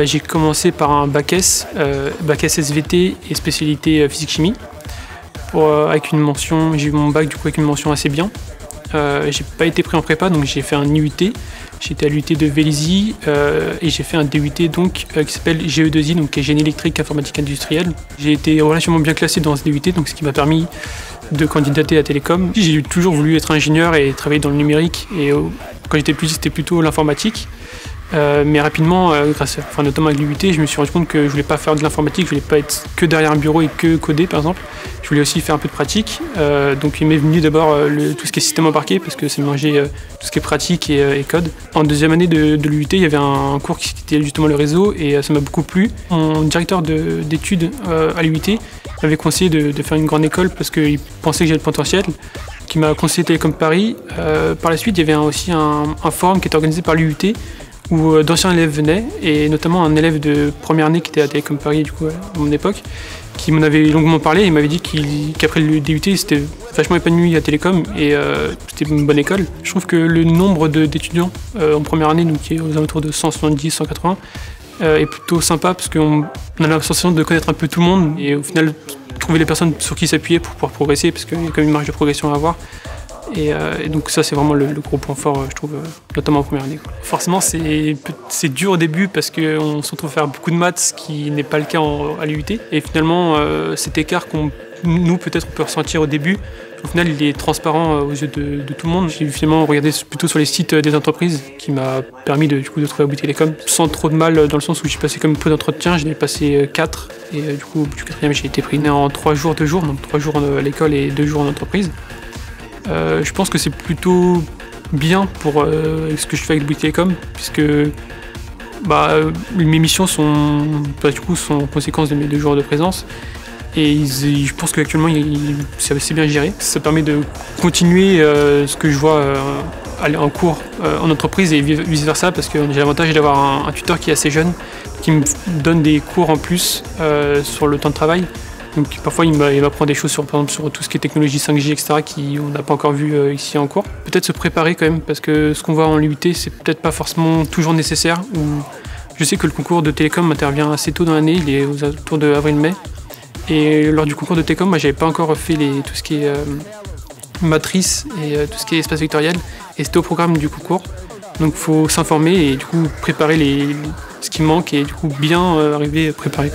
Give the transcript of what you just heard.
J'ai commencé par un bac S, bac S SVT et spécialité physique-chimie. Avec une mention, j'ai eu mon bac du coup avec une mention assez bien. J'ai pas été pris en prépa, donc j'ai fait un IUT. J'étais à l'UT de Vélizy et j'ai fait un DUT donc, qui s'appelle GE2I, donc qui est Génie électrique informatique industrielle. J'ai été relativement bien classé dans ce DUT, donc ce qui m'a permis de candidater à Télécom. J'ai toujours voulu être ingénieur et travailler dans le numérique, et quand j'étais plus petit, c'était plutôt l'informatique. Mais rapidement, notamment avec l'UT, je me suis rendu compte que je voulais pas faire de l'informatique, je voulais pas être que derrière un bureau et que coder par exemple. Je voulais aussi faire un peu de pratique. Donc il m'est venu d'abord tout ce qui est système embarqué, parce que c'est mélanger tout ce qui est pratique et code. En deuxième année de l'UT, il y avait un cours qui était justement le réseau, et ça m'a beaucoup plu. Mon directeur d'études à l'UT m'avait conseillé de faire une grande école parce qu'il pensait que j'avais le potentiel, qui m'a conseillé Télécom Paris. Par la suite, il y avait aussi un forum qui était organisé par l'UT, où d'anciens élèves venaient, et notamment un élève de première année qui était à Télécom Paris du coup, à mon époque, qui m'en avait longuement parlé. Il m'avait dit qu'après le DUT, il s'était vachement épanoui à Télécom, et c'était une bonne école. Je trouve que le nombre d'étudiants en première année, donc qui est aux alentours de 170, 180, est plutôt sympa, parce qu'on a l'impression de connaître un peu tout le monde, et au final trouver les personnes sur qui s'appuyer pour pouvoir progresser, parce qu'il y a quand même une marge de progression à avoir. Et donc ça, c'est vraiment le gros point fort, je trouve, notamment en première année. Forcément, c'est dur au début parce qu'on se retrouve à faire beaucoup de maths, ce qui n'est pas le cas à l'UT. Et finalement, cet écart nous, peut-être, on peut ressentir au début, au final, il est transparent aux yeux de tout le monde. J'ai finalement regardé plutôt sur les sites des entreprises, qui m'a permis de trouver à Bouygues Télécom, sans trop de mal, dans le sens où j'ai passé comme peu d'entretiens. J'en ai passé 4, et du coup, au bout du 4e, j'ai été pris en 3 jours, 2 jours, donc 3 jours à l'école et 2 jours en entreprise. Je pense que c'est plutôt bien pour ce que je fais avec Bouygues Télécom, puisque mes missions sont en conséquence de mes 2 jours de présence, et je pense qu'actuellement c'est assez bien géré. Ça permet de continuer ce que je vois aller en cours en entreprise et vice versa, parce que j'ai l'avantage d'avoir un tuteur qui est assez jeune, qui me donne des cours en plus sur le temps de travail. Donc parfois il m'apprend des choses par exemple sur tout ce qui est technologie 5G, etc., qu'on n'a pas encore vu ici en cours. Peut-être se préparer quand même, parce que ce qu'on voit en l'UT, c'est peut-être pas forcément toujours nécessaire. Je sais que le concours de Télécom intervient assez tôt dans l'année, il est aux alentours de avril-mai. Et lors du concours de Télécom, moi j'avais pas encore fait tout ce qui est matrice et tout ce qui est espace vectoriel, et c'était au programme du concours. Donc il faut s'informer et du coup préparer ce qui manque, et du coup bien arriver préparé.